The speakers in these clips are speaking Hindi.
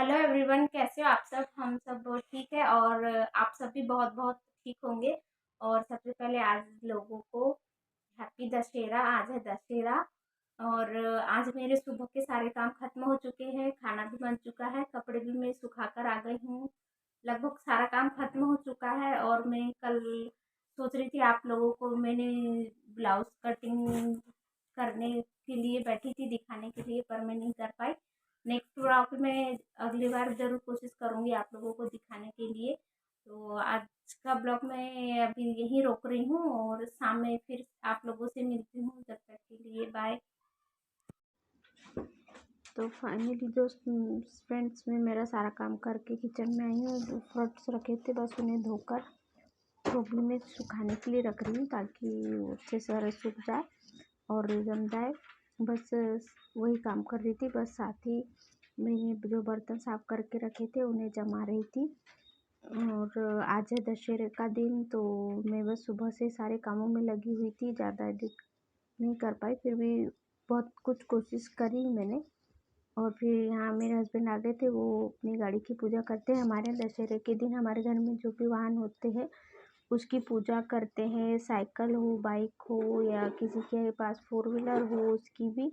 हेलो एवरीवन, कैसे हो आप सब? हम सब बहुत ठीक है और आप सब भी बहुत बहुत ठीक होंगे। और सबसे पहले आज लोगों को हैप्पी दशहरा। आज है दशहरा और आज मेरे सुबह के सारे काम खत्म हो चुके हैं, खाना भी बन चुका है, कपड़े भी मैं सुखा कर आ गई हूँ। लगभग सारा काम खत्म हो चुका है और मैं कल सोच रही थी आप लोगों को मैंने ब्लाउज कटिंग करने के लिए बैठी थी दिखाने के लिए, पर मैं नहीं कर पाई। नेक्स्ट व्लॉग में अगली बार ज़रूर कोशिश करूँगी आप लोगों को दिखाने के लिए। तो आज का ब्लॉग मैं अभी यहीं रोक रही हूँ और शाम में फिर आप लोगों से मिलती हूँ। जब तक के लिए बाय। तो फाइनली दोस्त फ्रेंड्स, मैं मेरा सारा काम करके किचन में आई हूँ। फ्रूट्स रखे थे, बस उन्हें धोकर टोकरी में सुखाने के लिए रख रही हूँ ताकि वो अच्छे से सूख जाए और जम जाए। बस वही काम कर रही थी। बस साथ ही मैंने जो बर्तन साफ करके रखे थे उन्हें जमा रही थी। और आज है दशहरे का दिन, तो मैं बस सुबह से सारे कामों में लगी हुई थी। ज़्यादा एडिट नहीं कर पाई, फिर भी बहुत कुछ कोशिश करी मैंने। और फिर यहाँ मेरे हस्बैंड आ गए थे, वो अपनी गाड़ी की पूजा करते हैं। हमारे दशहरे के दिन हमारे घर में जो भी वाहन होते हैं उसकी पूजा करते हैं। साइकिल हो, बाइक हो या किसी के पास फोर व्हीलर हो उसकी भी,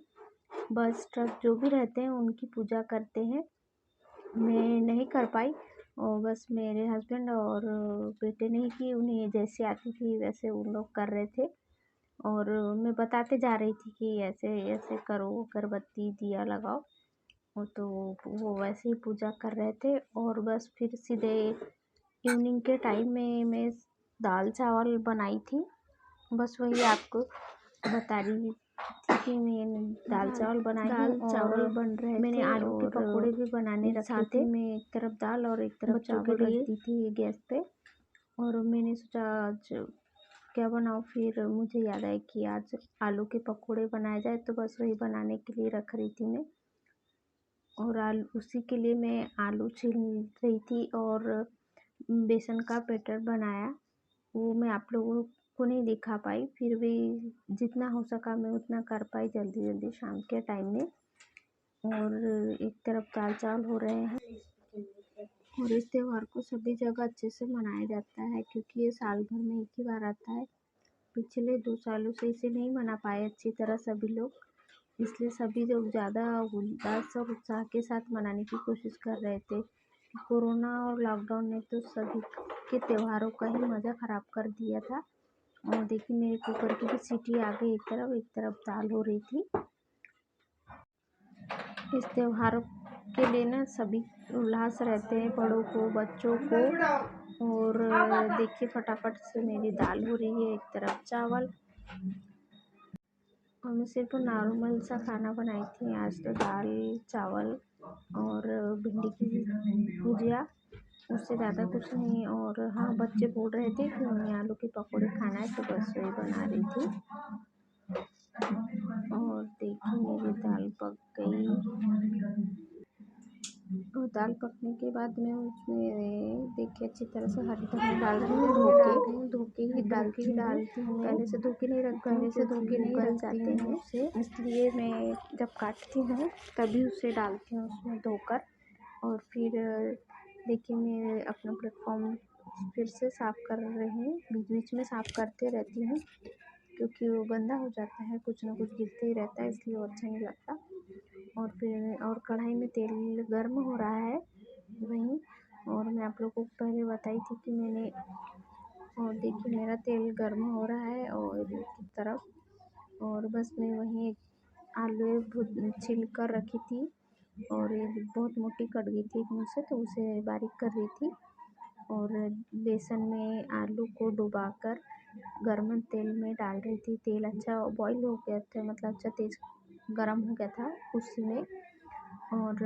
बस ट्रक जो भी रहते हैं उनकी पूजा करते हैं। मैं नहीं कर पाई और बस मेरे हस्बैंड और बेटे ने ही की। उन्हें जैसे आती थी वैसे उन लोग कर रहे थे और मैं बताते जा रही थी कि ऐसे ऐसे करो, अगरबत्ती दिया लगाओ। तो वो वैसे ही पूजा कर रहे थे। और बस फिर सीधे इवनिंग के टाइम में मैं दाल चावल बनाई थी। बस वही आपको बता रही थी कि मैंने दाल चावल बनाई हूँ और बन रहे मैंने आलू के पकौड़े भी बनाने रखे थे। मैं एक तरफ दाल और एक तरफ चावल रख दी थी गैस पे। और मैंने सोचा आज क्या बनाऊँ, फिर मुझे याद आया कि आज आलू के पकौड़े बनाए जाए, तो बस वही बनाने के लिए रख रही थी मैं। और उसी के लिए मैं आलू छील रही थी और बेसन का बैटर बनाया। वो मैं आप लोगों को नहीं दिखा पाई, फिर भी जितना हो सका मैं उतना कर पाई जल्दी जल्दी शाम के टाइम में। और एक तरफ दाल चावल हो रहे हैं। और इस त्यौहार को सभी जगह अच्छे से मनाया जाता है क्योंकि ये साल भर में एक ही बार आता है। पिछले 2 सालों से इसे नहीं मना पाए अच्छी तरह सभी लोग, इसलिए सभी लोग ज़्यादा उल्लास और उत्साह के साथ मनाने की कोशिश कर रहे थे। कोरोना और लॉकडाउन ने तो सभी के त्योहारों का ही मज़ा ख़राब कर दिया था। और देखिए मेरे कुकर की भी सीटी आ गई, एक तरफ दाल हो रही थी। इस त्योहारों के लिए ना सभी उल्लास रहते हैं, बड़ों को, बच्चों को। और देखिए फटाफट से मेरी दाल हो रही है, एक तरफ चावल। और मैं सिर्फ नॉर्मल सा खाना बनाई थी आज, तो दाल चावल और भिंडी की भुजिया, उससे ज़्यादा कुछ नहीं। और हाँ, बच्चे बोल रहे थे कि उन्हें आलू के पकौड़े खाना है, तो बस वही बना रही थी। और देखिए मेरी दाल पक गई। और दाल पकने के बाद मैं उसमें देखिए अच्छी तरह से हरी धनिया डाल रही हूँ। धो के ही डालती हूँ, पहले से धो के नहीं रखती हूँ, से धो के नहीं रख जाते हैं उसे, इसलिए मैं जब काटती हूँ तभी उसे डालती हूँ उसमें धोकर। और फिर देखिए मैं अपना प्लेटफॉर्म फिर से साफ़ कर रही हूँ, बीच बीच में साफ़ करते रहती हूँ क्योंकि वो गंदा हो जाता है, कुछ ना कुछ गिरते ही रहता है, इसलिए वो अच्छा नहीं लगता। और फिर और कढ़ाई में तेल गर्म हो रहा है वहीं। और मैं आप लोगों को पहले बताई थी कि मैंने, और देखिए मेरा तेल गर्म हो रहा है और एक तरफ। और बस मैं वहीं आलू छील कर रखी थी और एक बहुत मोटी कट गई थी एक मुझसे, तो उसे बारीक कर रही थी। और बेसन में आलू को डुबाकर गर्म तेल में डाल रही थी। तेल अच्छा बॉईल हो गया था, मतलब अच्छा तेज गरम हो गया था उसी में। और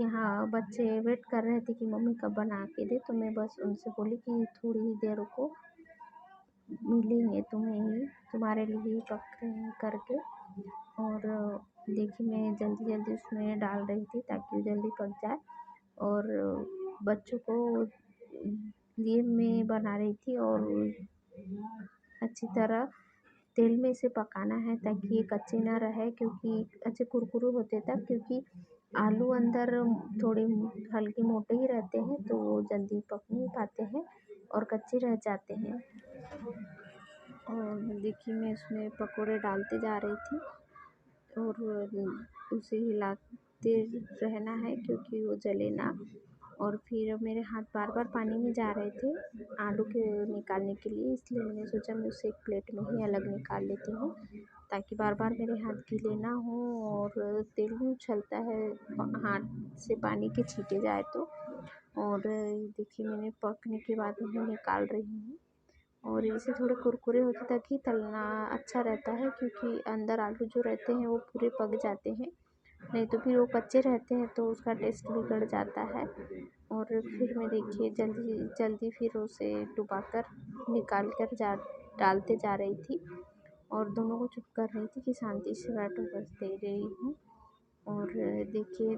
यहाँ बच्चे वेट कर रहे थे कि मम्मी कब बना के दे, तो मैं बस उनसे बोली कि थोड़ी ही देर रुको, मिलेंगे तुम्हें ही, तुम्हारे लिए ही पक रहे हैं करके। और देखिए मैं जल्दी जल्दी उसमें डाल रही थी ताकि वो जल्दी पक जाए। और बच्चों को लिए मैं बना रही थी और अच्छी तरह तेल में इसे पकाना है ताकि ये कच्चे ना रहे, क्योंकि अच्छे कुरकुरे होते तक, क्योंकि आलू अंदर थोड़े हल्के मोटे ही रहते हैं तो वो जल्दी पक नहीं पाते हैं और कच्चे रह जाते हैं। और देखिए मैं उसमें पकोड़े डालते जा रही थी और उसे हिलाते रहना है क्योंकि वो जले ना। और फिर मेरे हाथ बार बार पानी में जा रहे थे आलू के निकालने के लिए, इसलिए मैंने सोचा मैं उसे एक प्लेट में ही अलग निकाल लेती हूँ ताकि बार बार मेरे हाथ गीले ना हो और तेल भी उछलता है हाथ से पानी के छींटे जाए तो। और देखिए मैंने पकने के बाद उन्हें निकाल रही हूँ और इसे थोड़े कुरकुरे होते तक ही तलना अच्छा रहता है, क्योंकि अंदर आलू जो रहते हैं वो पूरे पक जाते हैं, नहीं तो फिर वो कच्चे रहते हैं तो उसका टेस्ट बिगड़ जाता है। और फिर मैं देखिए जल्दी जल्दी फिर उसे डुबा कर निकाल कर डालते जा रही थी और दोनों को चुप कर रही थी कि शांति से बैठो, बस दे रही हूँ। और देखिए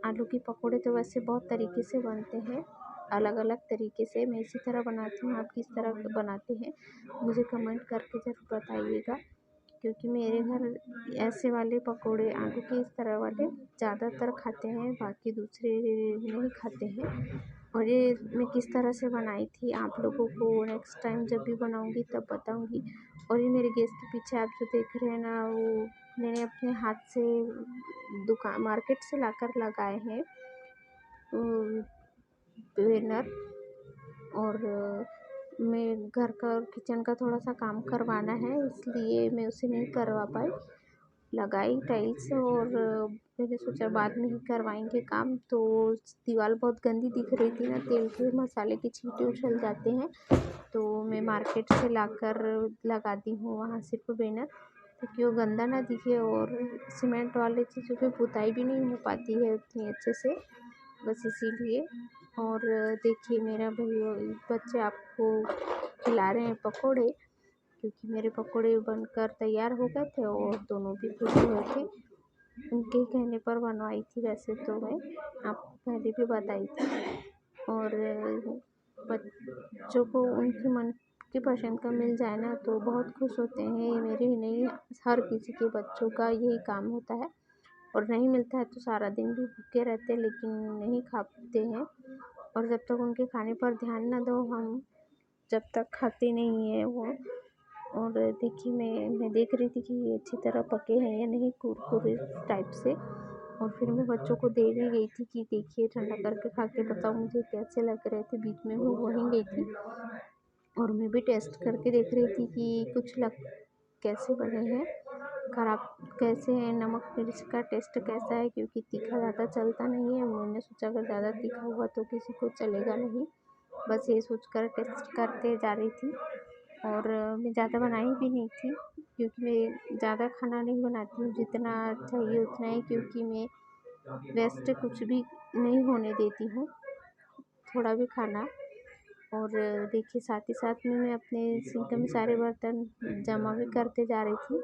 आलू के पकोड़े तो वैसे बहुत तरीके से बनते हैं, अलग अलग तरीके से। मैं इसी तरह बनाती हूँ, आप किस तरह बनाते हैं मुझे कमेंट करके ज़रूर बताइएगा, क्योंकि मेरे घर ऐसे वाले पकोड़े आलू के इस तरह वाले ज़्यादातर खाते हैं, बाकी दूसरे नहीं खाते हैं। और ये मैं किस तरह से बनाई थी आप लोगों को नेक्स्ट टाइम जब भी बनाऊंगी तब बताऊंगी। और ये मेरे गैस के पीछे आप जो देख रहे हैं ना, वो मैंने अपने हाथ से दुकान मार्केट से लाकर लगाए हैं बैनर। और मैं घर का और किचन का थोड़ा सा काम करवाना है, इसलिए मैं उसे नहीं करवा पाई, लगाई टाइल्स और मैंने सोचा बाद में ही करवाएंगे काम। तो दीवार बहुत गंदी दिख रही थी ना, तेल के मसाले के छींटे उछल जाते हैं, तो मैं मार्केट से लाकर लगाती हूँ वहाँ सिर्फ बैनर, ताकि वो गंदा ना दिखे। और सीमेंट वाले चीज़ों पे पुताई भी नहीं हो पाती है उतनी अच्छे से, बस इसीलिए। और देखिए मेरा बच्चे आपको खिला रहे हैं पकोड़े, क्योंकि मेरे पकोड़े बनकर तैयार हो गए थे और दोनों भी खुश हुए थे। उनके कहने पर बनवाई थी, वैसे तो मैं आपको पहले भी बताई थी। और बच्चों को उनकी मन की पसंद का मिल जाए ना तो बहुत खुश होते हैं। ये मेरे ही नहीं, हर किसी के बच्चों का यही काम होता है। और नहीं मिलता है तो सारा दिन भी भूखे रहते हैं, लेकिन नहीं खाते हैं। और जब तक उनके खाने पर ध्यान ना दो हम, जब तक खाते नहीं हैं वो। और देखिए मैं देख रही थी कि ये अच्छी तरह पके हैं या नहीं, कुरकुरे टाइप से। और फिर मैं बच्चों को देने गई थी कि देखिए ठंडा करके खा के बताओ मुझे कैसे लग रहे थे। बीच में वो वहीं गई थी और मैं भी टेस्ट करके देख रही थी कि कुछ कैसे बने हैं, ख़राब कैसे हैं, नमक मिर्च का टेस्ट कैसा है, क्योंकि तीखा ज़्यादा चलता नहीं है। मैंने सोचा अगर ज़्यादा तीखा हुआ तो किसी को चलेगा नहीं, बस ये सोचकर टेस्ट करते जा रही थी। और मैं ज़्यादा बनाई भी नहीं थी, क्योंकि मैं ज़्यादा खाना नहीं बनाती हूँ, जितना चाहिए उतना ही, क्योंकि मैं वेस्ट कुछ भी नहीं होने देती हूँ, थोड़ा भी खाना। और देखिए साथ ही साथ में मैं अपने सिंक में सारे बर्तन जमा भी करते जा रही थी,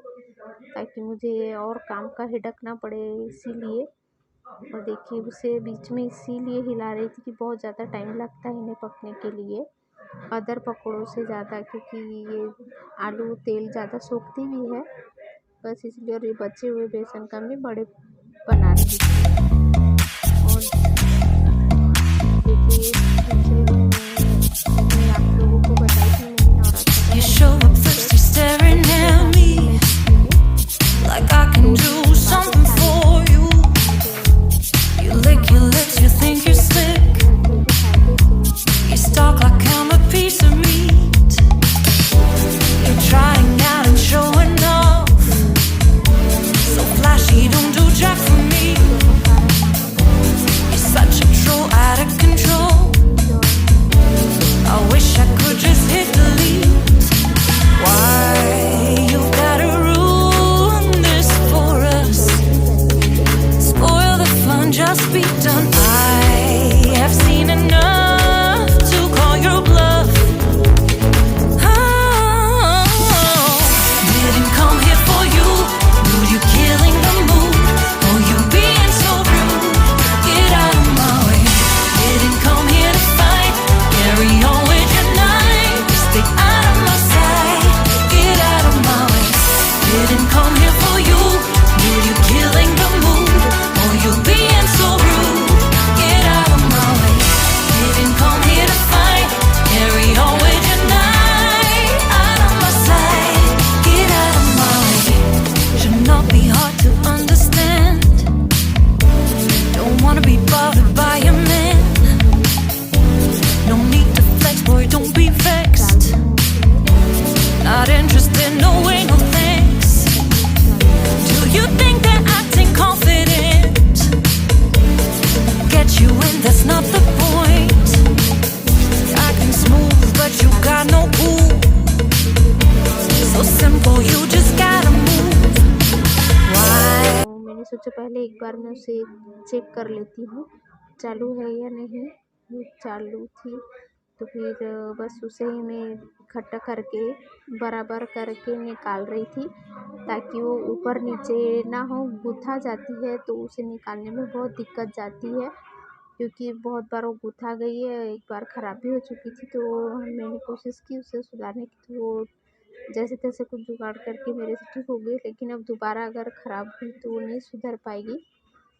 ताकि मुझे और काम का हिड़क ना पड़े, इसीलिए। और देखिए उसे बीच में इसीलिए हिला रही थी कि बहुत ज़्यादा टाइम लगता है इन्हें पकने के लिए, अदर पकौड़ों से ज़्यादा, क्योंकि ये आलू तेल ज़्यादा सोखती भी है, बस इसलिए। और ये बचे हुए बेसन का मैं बड़े बना रही थी। और देखिए दूसरे दिन मैं आप लोगों को बताई थी मैंने, और be bothered by a man. No need to flex, boy, don't be vexed. Not interested, no way, no thanks. Do you think that acting confident get you in? That's not the point. Acting smooth, but you got no cool. So simple, you just gotta move. Why? तो मैंने सोचा पहले एक बार मैं उसे चेक कर लेती हूँ चालू है या नहीं। वो चालू थी तो फिर बस उसे ही मैं इकट्ठा करके बराबर करके निकाल रही थी ताकि वो ऊपर नीचे ना हो। गुथा जाती है तो उसे निकालने में बहुत दिक्कत जाती है क्योंकि बहुत बार वो गुथा गई है। एक बार ख़राब भी हो चुकी थी तो मैंने कोशिश की उसे सुधारने की, तो वो जैसे तैसे कुछ जुगाड़ करके मेरे से ठीक हो गई। लेकिन अब दोबारा अगर ख़राब हुई तो वो नहीं सुधर पाएगी।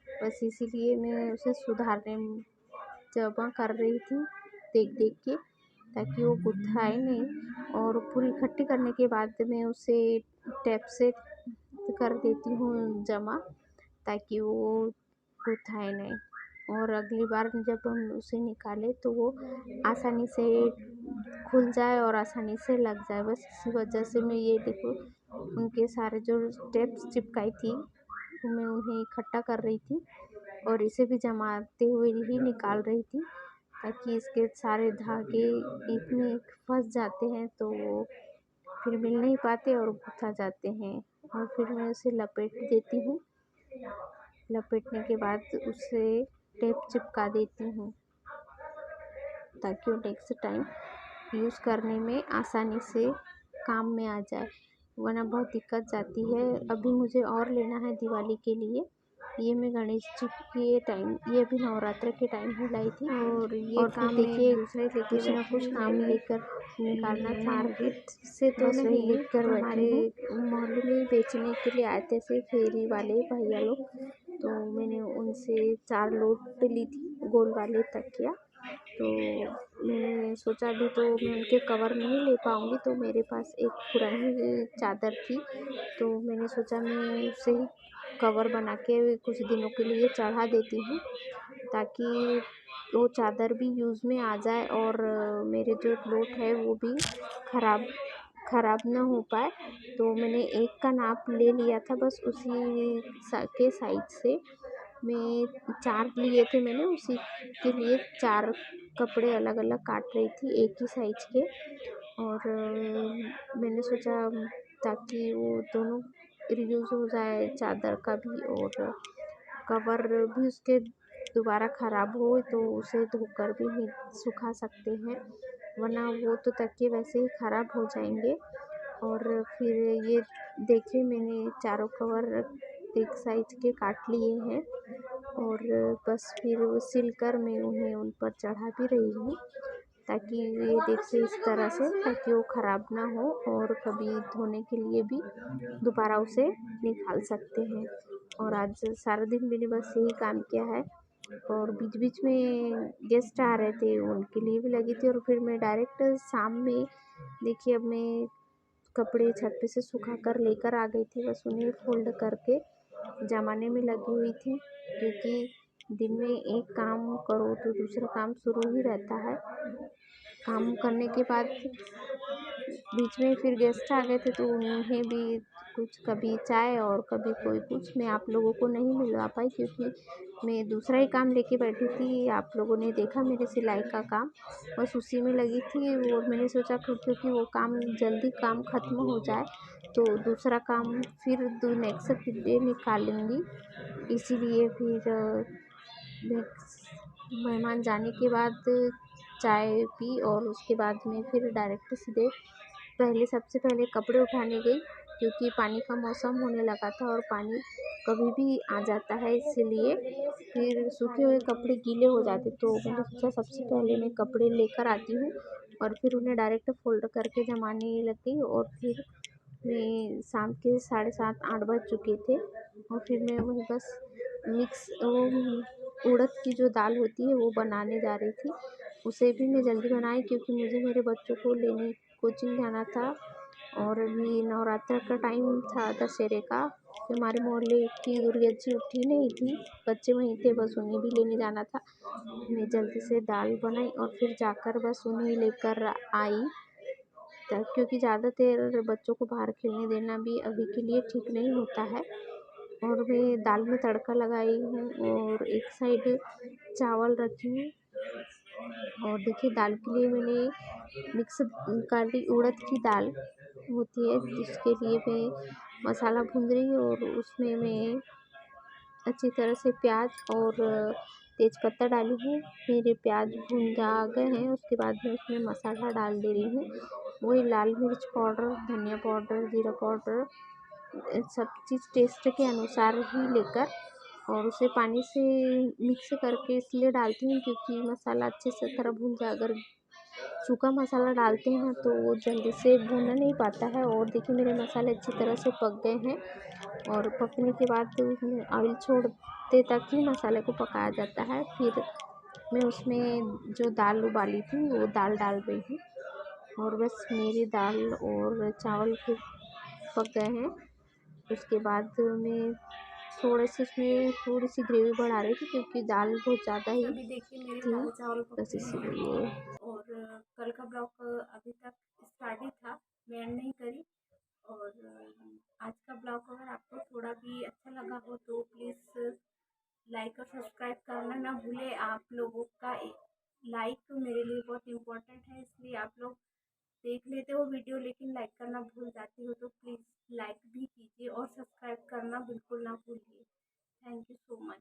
बस इसीलिए मैं उसे सुधारने जमा कर रही थी देख देख के ताकि वो गुथाए नहीं। और पूरी इकट्ठी करने के बाद मैं उसे टेप से कर देती हूँ जमा ताकि वो गुथाए नहीं। और अगली बार जब हम उसे निकालें तो वो आसानी से खुल जाए और आसानी से लग जाए। बस इसी वजह से मैं ये देखो उनके सारे जो टेप्स चिपकाई थी तो मैं उन्हें इकट्ठा कर रही थी और इसे भी जमाते हुए ही निकाल रही थी ताकि इसके सारे धागे एक में एक फंस जाते हैं तो वो फिर मिल नहीं पाते और गुथा जाते हैं। और फिर मैं उसे लपेट देती हूँ। लपेटने के बाद उसे टेप चिपका देती हूँ ताकि वो नेक्स्ट टाइम यूज़ करने में आसानी से काम में आ जाए, वरना बहुत दिक्कत जाती है। अभी मुझे और लेना है दिवाली के लिए। ये मैं गणेश जी के टाइम, ये भी नवरात्र के टाइम ही लाई थी। और ये काम देखिए दूसरे कुछ ना कुछ काम लेकर निकालना था। मार्केट से तो नहीं लेकर हमारे मोहल्ले में बेचने के लिए आए थे ऐसे फेरी वाले भैया लोग, तो मैंने उनसे 4 लोट ली थी गोल वाले तकिया। तो मैंने सोचा अभी तो मैं उनके कवर नहीं ले पाऊँगी, तो मेरे पास एक पुरानी चादर थी तो मैंने सोचा मैं उससे ही कवर बना के कुछ दिनों के लिए चढ़ा देती हूँ ताकि वो चादर भी यूज़ में आ जाए और मेरे जो लोट है वो भी ख़राब ना हो पाए। तो मैंने एक का नाप ले लिया था, बस उसी के साइज से मैं 4 लिए थे। मैंने उसी के लिए 4 कपड़े अलग अलग काट रही थी एक ही साइज के। और मैंने सोचा ताकि वो दोनों रियूज़ हो जाए, चादर का भी और कवर भी उसके दोबारा ख़राब हो तो उसे धोकर भी नहीं सुखा सकते हैं, वरना वो तो तकिए वैसे ही ख़राब हो जाएंगे। और फिर ये देखिए मैंने चारों कवर एक साइज के काट लिए हैं और बस फिर वो सिलकर मैं उन्हें उन पर चढ़ा भी रही हूँ ताकि ये देखिए इस तरह से, ताकि वो ख़राब ना हो और कभी धोने के लिए भी दोबारा उसे निकाल सकते हैं। और आज सारा दिन मैंने बस यही काम किया है और बीच बीच में गेस्ट आ रहे थे उनके लिए भी लगी थी। और फिर मैं डायरेक्ट शाम में देखिए अब मैं कपड़े छत पे से सुखा कर लेकर आ गई थी, बस उन्हें फोल्ड करके जमाने में लगी हुई थी क्योंकि दिन में एक काम करो तो दूसरा काम शुरू ही रहता है। काम करने के बाद बीच में फिर गेस्ट आ गए थे तो उन्हें भी कुछ कभी चाय और कभी कोई कुछ, मैं आप लोगों को नहीं मिलवा पाई क्योंकि मैं दूसरा ही काम लेके बैठी थी। आप लोगों ने देखा मेरे सिलाई का काम, बस उसी में लगी थी। और मैंने सोचा क्योंकि वो काम जल्दी काम ख़त्म हो जाए तो दूसरा काम फिर नेक्स्ट डे निकालूँगी। इसीलिए फिर मेहमान जाने के बाद चाय पी और उसके बाद में फिर डायरेक्ट सीधे सबसे पहले कपड़े उठाने गई क्योंकि पानी का मौसम होने लगा था और पानी कभी भी आ जाता है, इसलिए फिर सूखे हुए कपड़े गीले हो जाते तो मैंने सोचा सबसे पहले मैं कपड़े लेकर आती हूँ और फिर उन्हें डायरेक्ट फोल्ड करके जमाने लग गई। और फिर मैं शाम के 7:30-8 बज चुके थे और फिर मैं वही बस मिक्स वो उड़द की जो दाल होती है वो बनाने जा रही थी। उसे भी मैं जल्दी बनाई क्योंकि मुझे मेरे बच्चों को लेने कोचिंग जाना था और अभी नवरात्र का टाइम था दशहरे का, क्योंकि हमारे मोहल्ले की दुर्गा जी उठी नहीं थी, बच्चे वहीं थे, बस उन्हें भी लेने जाना था। मैं जल्दी से दाल बनाई और फिर जाकर बस उन्हें लेकर आई, क्योंकि ज़्यादा देर बच्चों को बाहर खेलने देना भी अभी के लिए ठीक नहीं होता है। और मैं दाल में तड़का लगाई हूँ और एक साइड चावल रखी हूँ। और देखिए दाल के लिए मैंने मिक्स काली उड़द की दाल होती है, जिसके लिए मैं मसाला भून रही हूँ। और उसमें मैं अच्छी तरह से प्याज और तेज़पत्ता डाली हूँ। मेरे प्याज भून जा गए हैं, उसके बाद मैं उसमें मसाला डाल दे रही हूँ। वही लाल मिर्च पाउडर, धनिया पाउडर, जीरा पाउडर, सब चीज़ टेस्ट के अनुसार ही लेकर और उसे पानी से मिक्स करके इसलिए डालती हूँ क्योंकि मसाला अच्छे से तरह भून जाए। अगर सूखा मसाला डालते हैं तो वो जल्दी से भुन नहीं पाता है। और देखिए मेरे मसाले अच्छी तरह से पक गए हैं और पकने के बाद उसमें ऑयल छोड़ते तक ही मसाले को पकाया जाता है। फिर मैं उसमें जो दाल उबाली थी वो दाल डाल रही हूँ और बस मेरी दाल और चावल फिर पक गए हैं। उसके बाद मैं थोड़े से उसमें थोड़ी सी ग्रेवी बढ़ा रही थी क्योंकि दाल बहुत ज़्यादा ही अभी देखिए मेरे थी, दाल चावल बस पकते हैं इसीलिए। और कल का ब्लॉग अभी तक स्टार्ट ही था, मैं एंड नहीं करी। और आज का ब्लॉग अगर आपको थोड़ा भी अच्छा लगा हो तो प्लीज़ लाइक और सब्सक्राइब करना ना भूलें। आप लोगों का लाइक तो मेरे लिए बहुत इम्पोर्टेंट है, इसलिए आप लोग देख लेते हो वीडियो लेकिन लाइक करना भूल जाते हो, तो प्लीज़ लाइक भी कीजिए और सब्सक्राइब करना बिल्कुल ना भूलिए। Thank you so much.